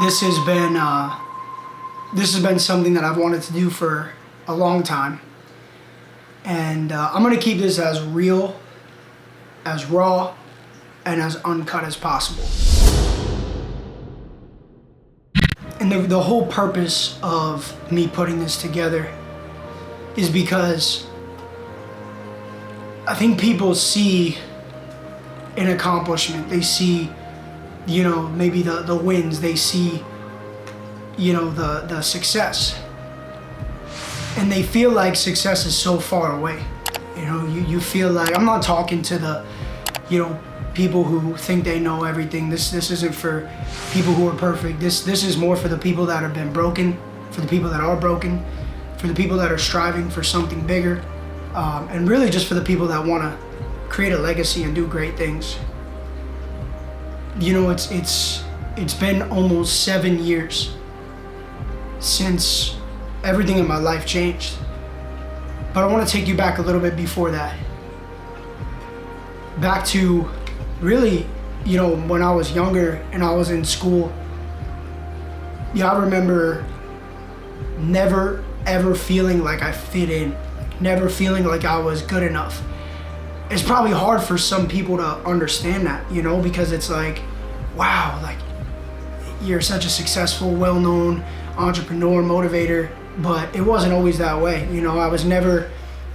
This has been something that I've wanted to do for a long time, and I'm gonna keep this as real, as raw, and as uncut as possible. And the whole purpose of me putting this together is because I think people see an accomplishment. They see, maybe the wins. They see, the success. And they feel like success is so far away. You feel like, I'm not talking to the, people who think they know everything. This isn't for people who are perfect. This is more for the people that have been broken, for the people that are broken, for the people that are striving for something bigger, and really just for the people that want to create a legacy and do great things. It's been almost 7 years since everything in my life changed. But I want to take you back a little bit before that. Back to really, when I was younger and I was in school. I remember never ever feeling like I fit in, never feeling like I was good enough. It's probably hard for some people to understand that, because it's like, wow, like you're such a successful, well-known entrepreneur, motivator, but it wasn't always that way.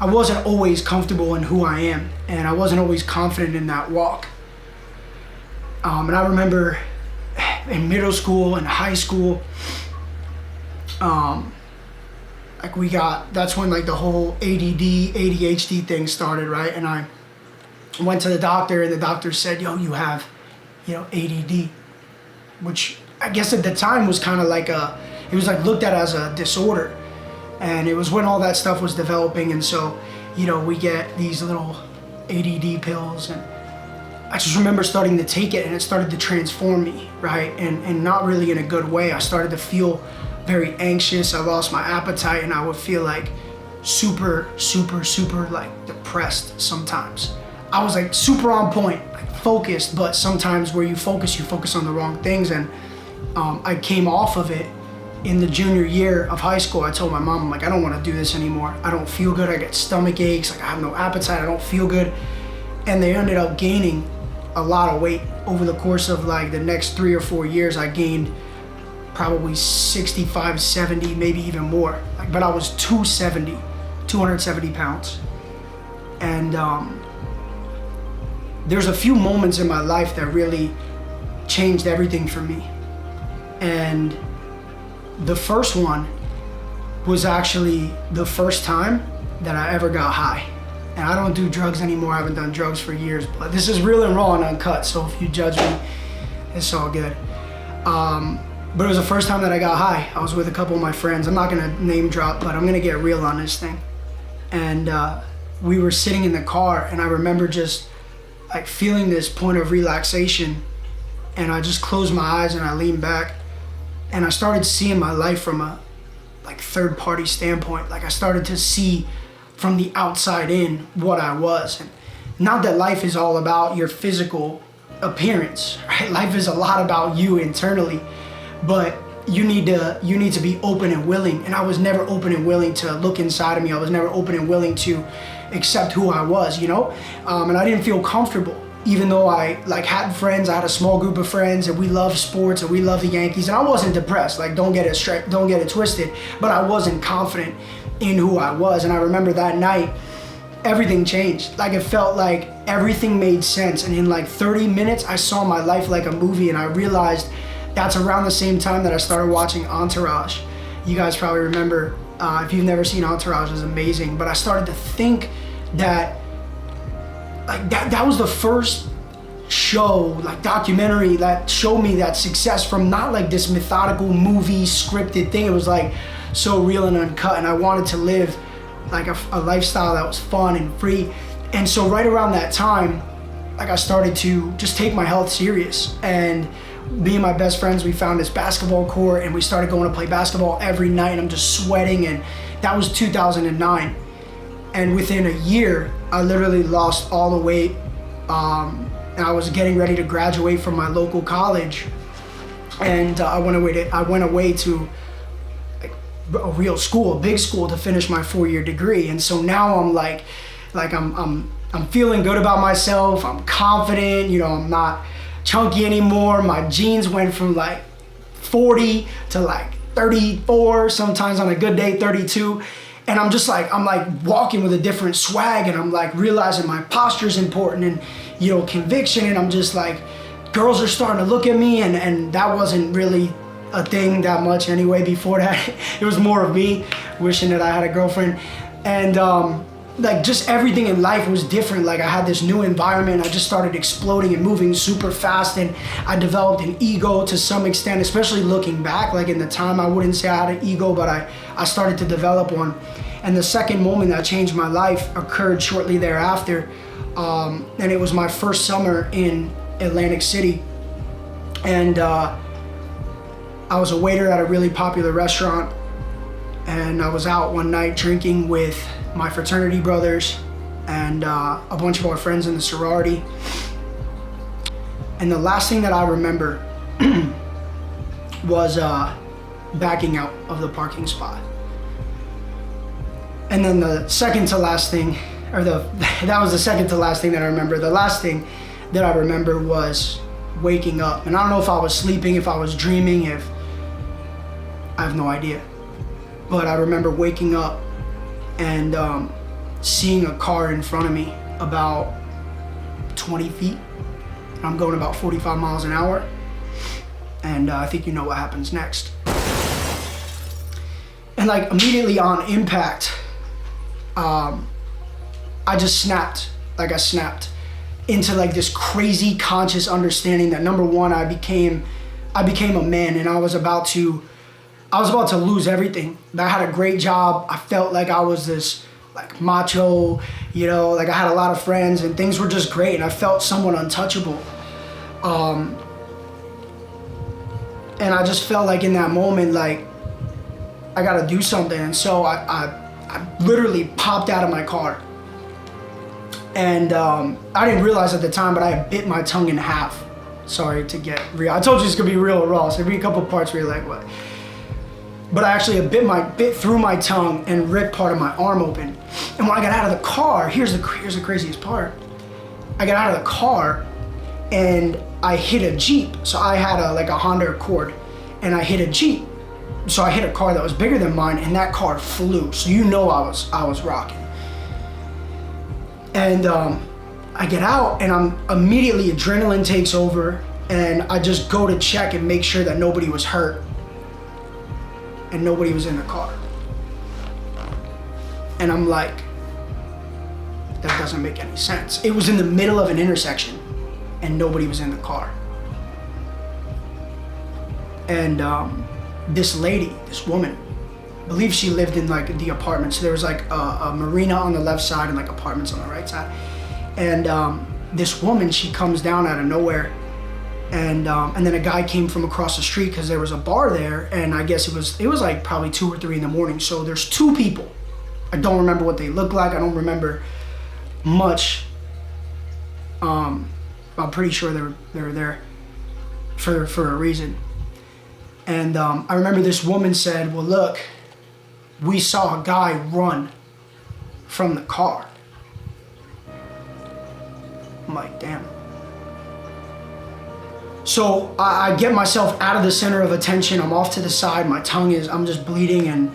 I wasn't always comfortable in who I am, and I wasn't always confident in that walk. And I remember in middle school and high school, that's when the whole ADD, ADHD thing started, right? And I went to the doctor, and the doctor said, you have, ADD, which I guess at the time was kind of it was looked at as a disorder. And it was when all that stuff was developing, and so, we get these little ADD pills, and I just remember starting to take it, and it started to transform me, right? And not really in a good way. I started to feel very anxious. I lost my appetite, and I would feel super depressed sometimes. I was super on point, focused, but sometimes where you focus on the wrong things. And I came off of it in the junior year of high school. I told my mom, I don't want to do this anymore. I don't feel good. I get stomach aches. I have no appetite. I don't feel good. And they ended up gaining a lot of weight over the course of the next 3 or 4 years. I gained probably 65, 70, maybe even more. But I was 270 pounds. And there's a few moments in my life that really changed everything for me. And the first one was actually the first time that I ever got high. And I don't do drugs anymore. I haven't done drugs for years, but this is real and raw and uncut. So if you judge me, it's all good. But it was the first time that I got high. I was with a couple of my friends. I'm not gonna name drop, but I'm gonna get real on this thing. And we were sitting in the car, and I remember just feeling this point of relaxation. And I just closed my eyes and I leaned back, and I started seeing my life from a third party standpoint. I started to see from the outside in what I was. And not that life is all about your physical appearance, right? Life is a lot about you internally, but you need to be open and willing. And I was never open and willing to look inside of me. I was never open and willing to accept who I was, and I didn't feel comfortable. Even though I had friends, I had a small group of friends, and we loved sports, and we loved the Yankees, and I wasn't depressed. Don't get it twisted, but I wasn't confident in who I was. And I remember that night, everything changed. It felt like everything made sense. And in 30 minutes, I saw my life like a movie, and I realized that's around the same time that I started watching Entourage. You guys probably remember, if you've never seen Entourage, it's amazing. But I started to think that that was the first show, documentary, that showed me that success from not this methodical movie scripted thing. It was so real and uncut, and I wanted to live a lifestyle that was fun and free. And so right around that time, I started to just take my health serious. And me and my best friends, we found this basketball court, and we started going to play basketball every night, and I'm just sweating. And that was 2009. And within a year, I literally lost all the weight. And I was getting ready to graduate from my local college. And I went away to like a real school, a big school, to finish my 4-year degree. And so now I'm like I'm feeling good about myself. I'm confident. You know, I'm not chunky anymore. My jeans went from like 40 to like 34, sometimes on a good day 32. And I'm walking with a different swag, and I'm like realizing my posture is important, and, you know, conviction. And I'm just like, girls are starting to look at me, and that wasn't really a thing that much anyway before that. It was more of me wishing that I had a girlfriend. And like just everything in life was different. Like I had this new environment. I just started exploding and moving super fast, and I developed an ego to some extent, especially looking back. Like in the time, I wouldn't say I had an ego, but I started to develop one. And the second moment that changed my life occurred shortly thereafter. And it was my first summer in Atlantic City. And I was a waiter at a really popular restaurant. And I was out one night drinking with my fraternity brothers and a bunch of our friends in the sorority. And the last thing that I remember was backing out of the parking spot. And then the second to last thing, that was the second to last thing that I remember. The last thing that I remember was waking up. And I don't know if I was sleeping, if I was dreaming, I have no idea. But I remember waking up and seeing a car in front of me about 20 feet. And I'm going about 45 miles an hour. And I think you know what happens next. And like immediately on impact, I just snapped. Like I snapped into like this crazy conscious understanding that, number one, I became a man, and I was about to lose everything. I had a great job. I felt like I was this like macho, you know, like I had a lot of friends and things were just great, and I felt somewhat untouchable. And I just felt like in that moment, like I gotta do something. And so I literally popped out of my car. And I didn't realize at the time, but I had bit my tongue in half. Sorry to get real. I told you it's gonna be real raw, so there'll be a couple parts where you're like, what? But I actually bit through my tongue and ripped part of my arm open. And when I got out of the car, here's the craziest part. I got out of the car and I hit a Jeep. So I had a Honda Accord, and I hit a Jeep. So I hit a car that was bigger than mine, and that car flew. So you know I was rocking. And I get out, and I'm immediately, adrenaline takes over, and I just go to check and make sure that nobody was hurt. And nobody was in the car. And I'm like, that doesn't make any sense. It was in the middle of an intersection and nobody was in the car. And this lady, this woman, I believe she lived in like the apartments. So there was like a marina on the left side and like apartments on the right side. And this woman, she comes down out of nowhere. And then a guy came from across the street because there was a bar there, and I guess it was like probably 2 or 3 in the morning. So there's 2 people. I don't remember what they look like. I don't remember much. I'm pretty sure they were there for a reason. And I remember this woman said, "Well, look, we saw a guy run from the car." I'm like, damn. So I get myself out of the center of attention. I'm off to the side. I'm just bleeding. And,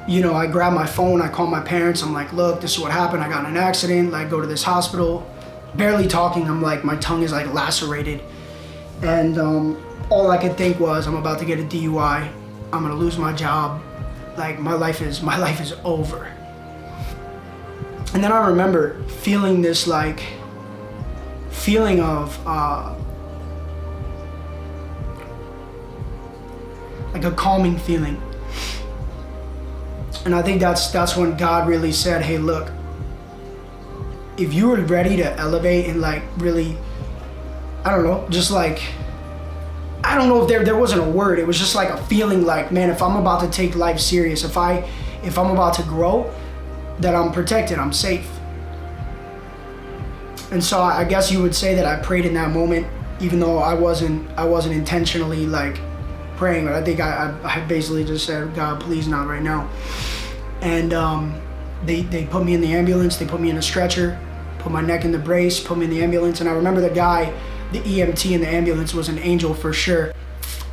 you know, I grab my phone. I call my parents. I'm like, look, this is what happened. I got in an accident. Like, go to this hospital. Barely talking. I'm like, my tongue is like lacerated. And all I could think was, I'm about to get a DUI. I'm going to lose my job. Like, my life is over. And then I remember feeling this like feeling of like a calming feeling. And I think that's when God really said, hey, look, if you were ready to elevate and like really, I don't know, just like, I don't know if there wasn't a word. It was just like a feeling like, man, if I'm about to take life serious, if I'm about to grow, that I'm protected, I'm safe. And so I guess you would say that I prayed in that moment even though I wasn't intentionally like praying, but I think I basically just said, God, please not right now. And they put me in the ambulance, they put me in a stretcher, put my neck in the brace, put me in the ambulance. And I remember the guy, the EMT in the ambulance, was an angel for sure.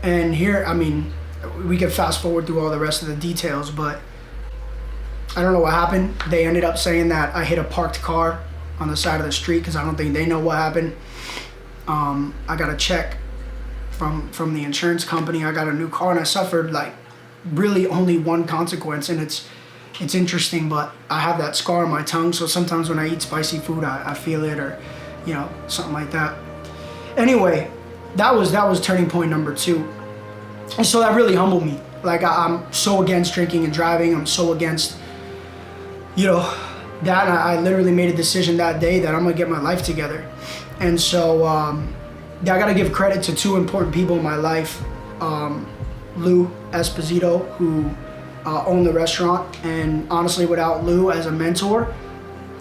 And here, I mean, we could fast forward through all the rest of the details, but I don't know what happened. They ended up saying that I hit a parked car on the side of the street, because I don't think they know what happened. I got a check from the insurance company. I got a new car, and I suffered like really only one consequence. And it's interesting, but I have that scar on my tongue, so sometimes when I eat spicy food, I feel it, or you know, something like that. Anyway, that was turning point number 2. And so that really humbled me. Like I'm so against drinking and driving. I'm so against, you know, that. And I literally made a decision that day that I'm gonna get my life together. And so I gotta give credit to 2 important people in my life. Lou Esposito, who owned the restaurant, and honestly, without Lou as a mentor,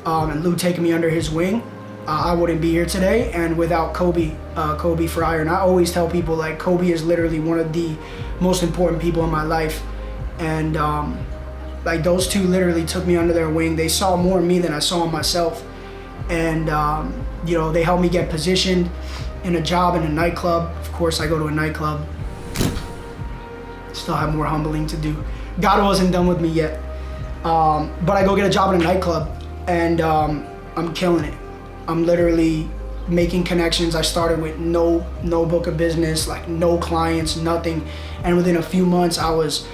and Lou taking me under his wing, I wouldn't be here today. And without Kobe Fryer, and I always tell people, like, Kobe is literally one of the most important people in my life. And like, those 2 literally took me under their wing. They saw more in me than I saw in myself. And you know, they helped me get positioned in a job in a nightclub. Of course, I go to a nightclub. Still have more humbling to do. God wasn't done with me yet. But I go get a job in a nightclub, and I'm killing it. I'm literally making connections. I started with no book of business, like no clients, nothing. And within a few months, I was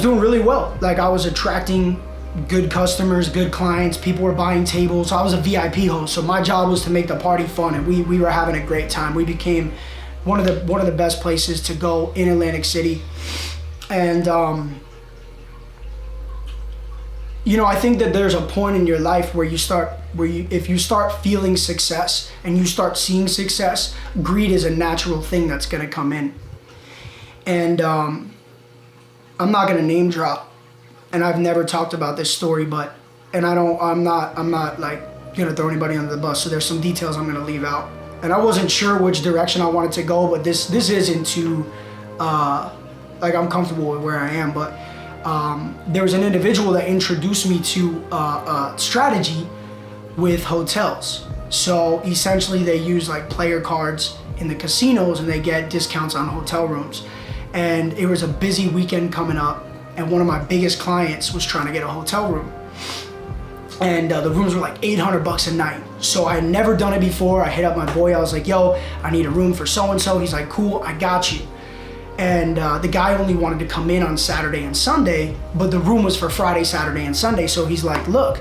doing really well. Like, I was attracting good customers, good clients. People were buying tables. So I was a VIP host. So my job was to make the party fun, and we were having a great time. We became one of the best places to go in Atlantic City. And you know, I think that there's a point in your life where if you start feeling success and you start seeing success, greed is a natural thing that's gonna come in. And I'm not gonna name drop, and I've never talked about this story, but I'm not like gonna throw anybody under the bus. So there's some details I'm gonna leave out. And I wasn't sure which direction I wanted to go, but this isn't too like, I'm comfortable with where I am, but there was an individual that introduced me to a strategy with hotels. So essentially they use like player cards in the casinos, and they get discounts on hotel rooms. And it was a busy weekend coming up, and one of my biggest clients was trying to get a hotel room. And the rooms were like $800 a night. So I had never done it before. I hit up my boy. I was like, yo, I need a room for so-and-so. He's like, cool, I got you. And the guy only wanted to come in on Saturday and Sunday, but the room was for Friday, Saturday, and Sunday. So he's like, look,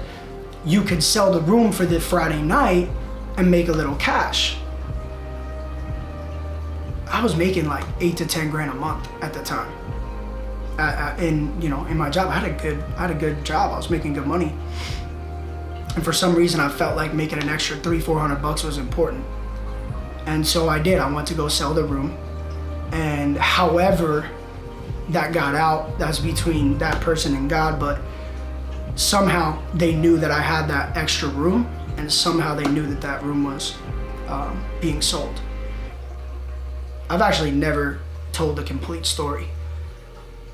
you could sell the room for the Friday night and make a little cash. I was making like 8 to 10 grand a month at the time. In my job, I had a good job. I was making good money. And for some reason, I felt like making an extra $300-400 was important. And so I did. I went to go sell the room. And however that got out, that's between that person and God, but somehow they knew that I had that extra room, and somehow they knew that that room was being sold. I've actually never told the complete story,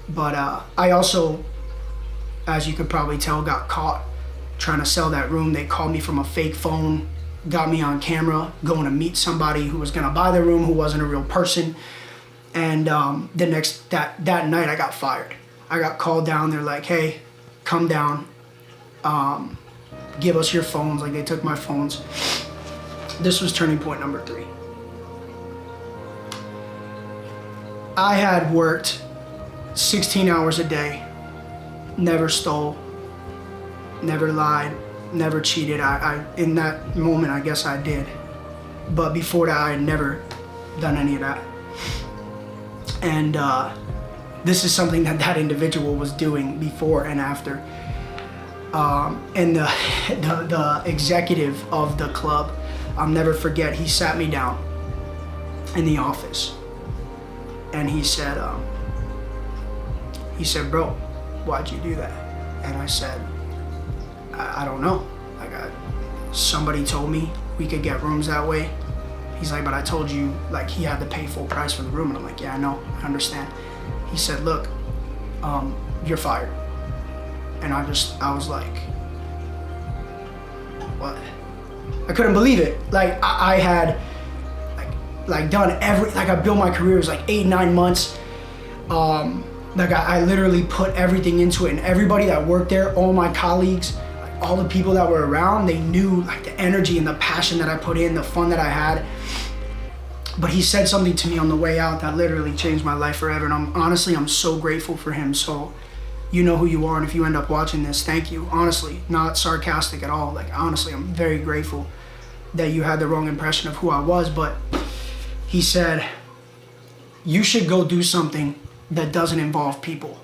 but I also, as you could probably tell, got caught trying to sell that room. They called me from a fake phone, got me on camera going to meet somebody who was gonna buy the room, who wasn't a real person. And that night I got fired. I got called down. They're like, hey, come down, give us your phones. Like, they took my phones. This was turning point number 3. I had worked 16 hours a day, never stole, never lied, never cheated. I in that moment, I guess I did. But before that, I had never done any of that. And this is something that individual was doing before and after. And the executive of the club, I'll never forget, he sat me down in the office, and he said, bro, why'd you do that? And I said, I don't know. Somebody told me we could get rooms that way. He's like, but I told you, like, he had to pay full price for the room. And I'm like, yeah, I know, I understand. He said, look, you're fired. And I was like, what? I couldn't believe it. Like, I had like done I built my career. It was like 8-9 months. Like I literally put everything into it, and everybody that worked there, all my colleagues, like all the people that were around, they knew like the energy and the passion that I put in, the fun that I had. But he said something to me on the way out that literally changed my life forever, and I'm so grateful for him. So you know who you are, and if you end up watching this, thank you. Honestly, not sarcastic at all. Like, honestly, I'm very grateful that you had the wrong impression of who I was. But he said, you should go do something that doesn't involve people,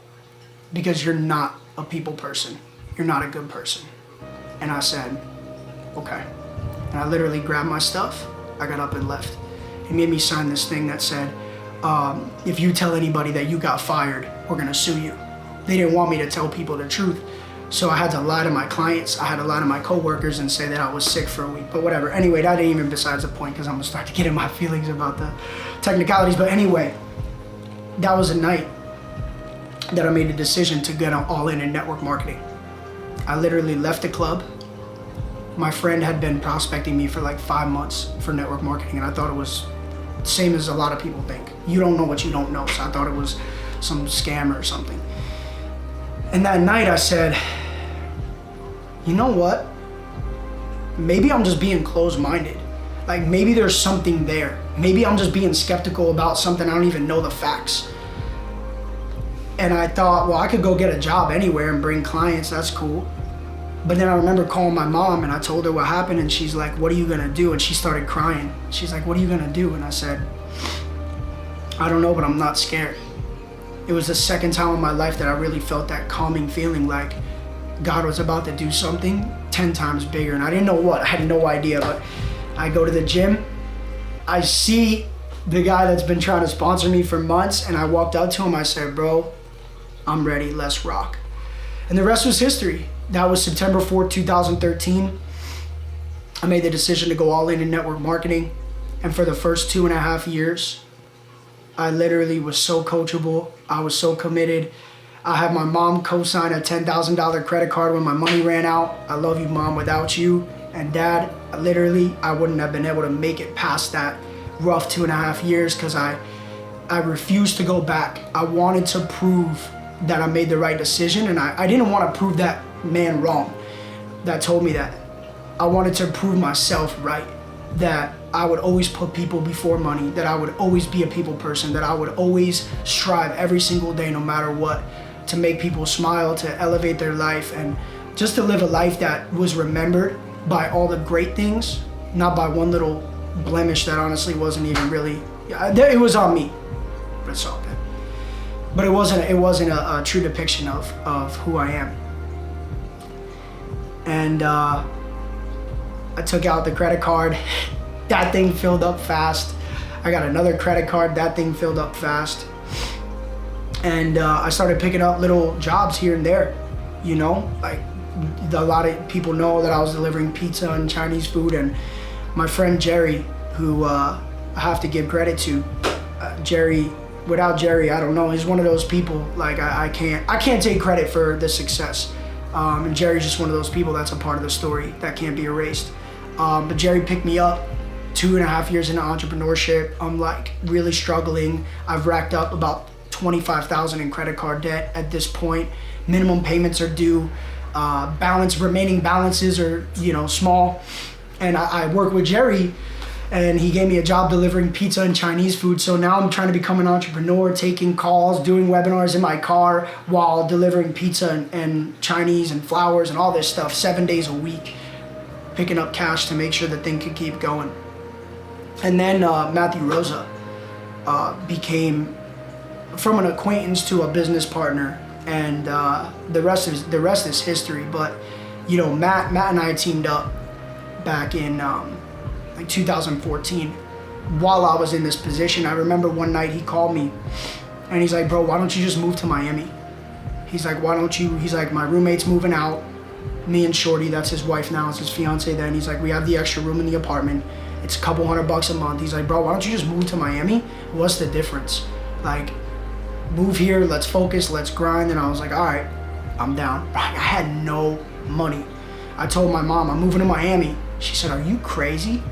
because you're not a people person. You're not a good person. And I said, okay. And I literally grabbed my stuff. I got up and left. He made me sign this thing that said, if you tell anybody that you got fired, we're gonna sue you. They didn't want me to tell people the truth. So I had to lie to my clients. I had to lie to my coworkers and say that I was sick for a week, but whatever. Anyway, that ain't even besides the point, because I'm gonna start to get in my feelings about the technicalities. But anyway, that was a night that I made a decision to get all in network marketing. I literally left the club. My friend had been prospecting me for like 5 months for network marketing, and I thought it was the same as a lot of people think. You don't know what you don't know, so I thought it was some scam or something. And that night I said, you know what? Maybe I'm just being closed-minded. Like, maybe there's something there. Maybe I'm just being skeptical about something I don't even know the facts. And I thought, well, I could go get a job anywhere and bring clients, that's cool. But then I remember calling my mom and I told her what happened, and she's like, what are you gonna do? And she started crying. She's like, what are you gonna do? And I said, I don't know, but I'm not scared. It was the second time in my life that I really felt that calming feeling, like God was about to do something 10 times bigger. And I didn't know what, I had no idea, but I go to the gym. I see the guy that's been trying to sponsor me for months, and I walked up to him. I said, bro, I'm ready, let's rock. And the rest was history. That was September 4th, 2013. I made the decision to go all in network marketing. And for the first 2.5 years, I literally was so coachable. I was so committed. I had my mom co-sign a $10,000 credit card when my money ran out. I love you, Mom. Without you and Dad, literally, I wouldn't have been able to make it past that rough 2.5 years, because I refused to go back. I wanted to prove that I made the right decision, and I didn't want to prove that man wrong that told me that. I wanted to prove myself right, that I would always put people before money, that I would always be a people person, that I would always strive every single day, no matter what, to make people smile, to elevate their life, and just to live a life that was remembered by all the great things, not by one little blemish that honestly wasn't even really, it was on me, but it's all good. But it wasn't a true depiction of who I am. And I took out the credit card. That thing filled up fast. I got another credit card. That thing filled up fast. And I started picking up little jobs here and there. You know, like a lot of people know that I was delivering pizza and Chinese food. And my friend Jerry, who I have to give credit to, Jerry. Without Jerry, I don't know. He's one of those people. Like I can't take credit for the success. And Jerry's just one of those people that's a part of the story that can't be erased. But Jerry picked me up 2.5 years into entrepreneurship. I'm like really struggling. I've racked up about $25,000 in credit card debt at this point. Minimum payments are due. Remaining balances are, small. And I work with Jerry, and he gave me a job delivering pizza and Chinese food. So now I'm trying to become an entrepreneur, taking calls, doing webinars in my car while delivering pizza and Chinese and flowers and all this stuff 7 days a week, picking up cash to make sure the thing could keep going. And then Matthew Rosa became from an acquaintance to a business partner, and the rest is history. But Matt and I teamed up back in 2014 while I was in this position. I remember one night he called me and he's like, bro, why don't you just move to Miami? He's like, he's like, my roommate's moving out, me and Shorty, that's his wife now, it's his fiance then. He's like, we have the extra room in the apartment. It's a couple $100 a month. He's like, bro, why don't you just move to Miami? What's the difference? Like, move here, let's focus, let's grind. And I was like, all right, I'm down. I had no money. I told my mom, I'm moving to Miami. She said, are you crazy?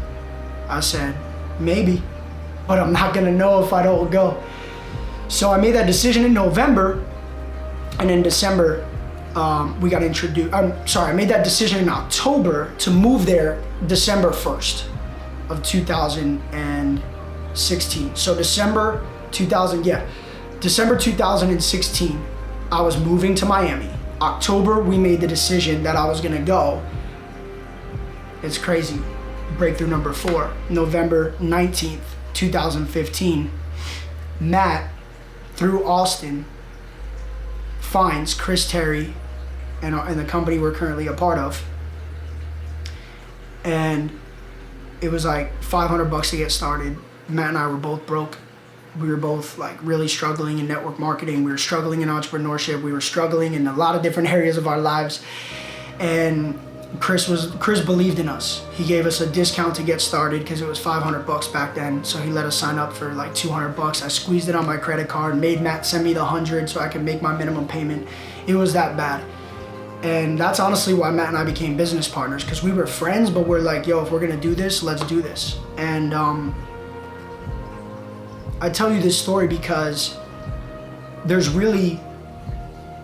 I said, maybe, but I'm not gonna know if I don't go. So I made that decision in November, and in December, we got introduced. I made that decision in October to move there December 1st of 2016. So December 2016, I was moving to Miami. October, we made the decision that I was gonna go. It's crazy. Breakthrough number 4, November 19th, 2015, Matt, through Austin, finds Chris Terry and the company we're currently a part of. And it was like $500 to get started. Matt and I were both broke. We were both like really struggling in network marketing. We were struggling in entrepreneurship. We were struggling in a lot of different areas of our lives. And Chris believed in us. He gave us a discount to get started because it was $500 back then. So he let us sign up for like $200. I squeezed it on my credit card, made Matt send me the 100 so I could make my minimum payment. It was that bad. And that's honestly why Matt and I became business partners, because we were friends, but we're like, yo, if we're gonna do this, let's do this. And I tell you this story because there's really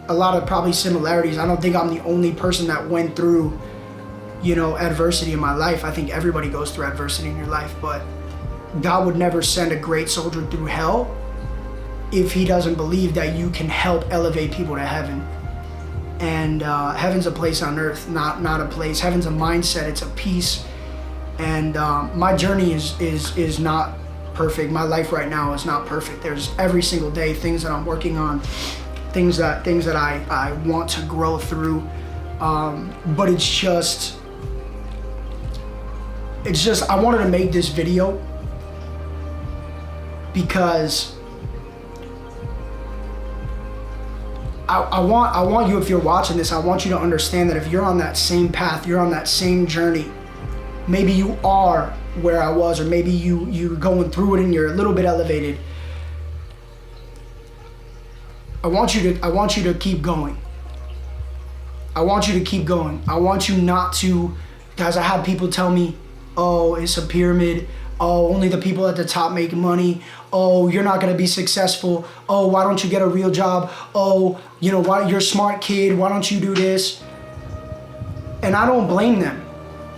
a lot of probably similarities. I don't think I'm the only person that went through, adversity in my life. I think everybody goes through adversity in your life, but God would never send a great soldier through hell if he doesn't believe that you can help elevate people to heaven. And heaven's a place on earth, not a place. Heaven's a mindset, it's a peace. And my journey is not perfect. My life right now is not perfect. There's every single day things that I'm working on, things that I want to grow through. But it's just I wanted to make this video because I want you, if you're watching this, I want you to understand that if you're on that same path, you're on that same journey, maybe you are where I was, or maybe you're going through it and you're a little bit elevated. I want you to keep going. I want you to keep going. I want you not to, guys, I had people tell me, oh, it's a pyramid. Oh, only the people at the top make money. Oh, you're not gonna be successful. Oh, why don't you get a real job? Oh, why, you're a smart kid, why don't you do this? And I don't blame them,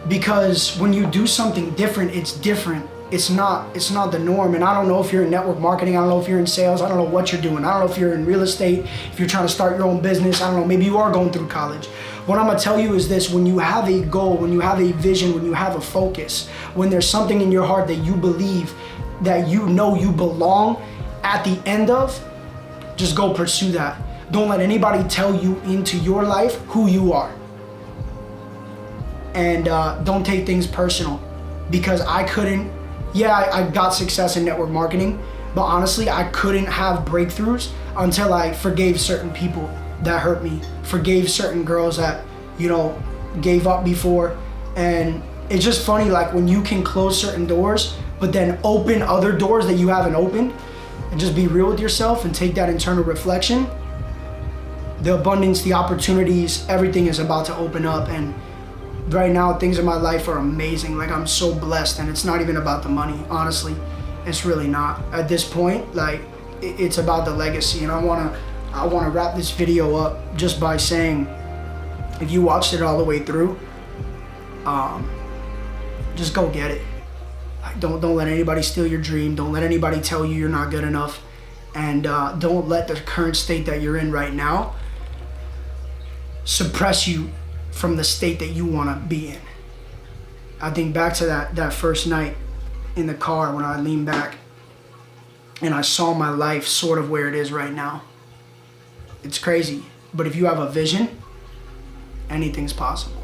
because when you do something different, it's different. It's not the norm. And I don't know if you're in network marketing, I don't know if you're in sales, I don't know what you're doing. I don't know if you're in real estate, if you're trying to start your own business, I don't know, maybe you are going through college. What I'm gonna tell you is this: when you have a goal, when you have a vision, when you have a focus, when there's something in your heart that you believe, that you know you belong at the end of, just go pursue that. Don't let anybody tell you into your life who you are. And don't take things personal, because I got success in network marketing, but honestly, I couldn't have breakthroughs until I forgave certain people that hurt me, forgave certain girls that, gave up before. And it's just funny, like when you can close certain doors, but then open other doors that you haven't opened, and just be real with yourself and take that internal reflection, the abundance, the opportunities, everything is about to open up. And right now, things in my life are amazing. Like, I'm so blessed, and it's not even about the money, honestly. It's really not. At this point, like, it's about the legacy. And I wanna wrap this video up just by saying, if you watched it all the way through, just go get it. Like, don't let anybody steal your dream. Don't let anybody tell you you're not good enough. And don't let the current state that you're in right now suppress you from the state that you want to be in. I think back to that first night in the car when I leaned back and I saw my life sort of where it is right now. It's crazy, but if you have a vision, anything's possible.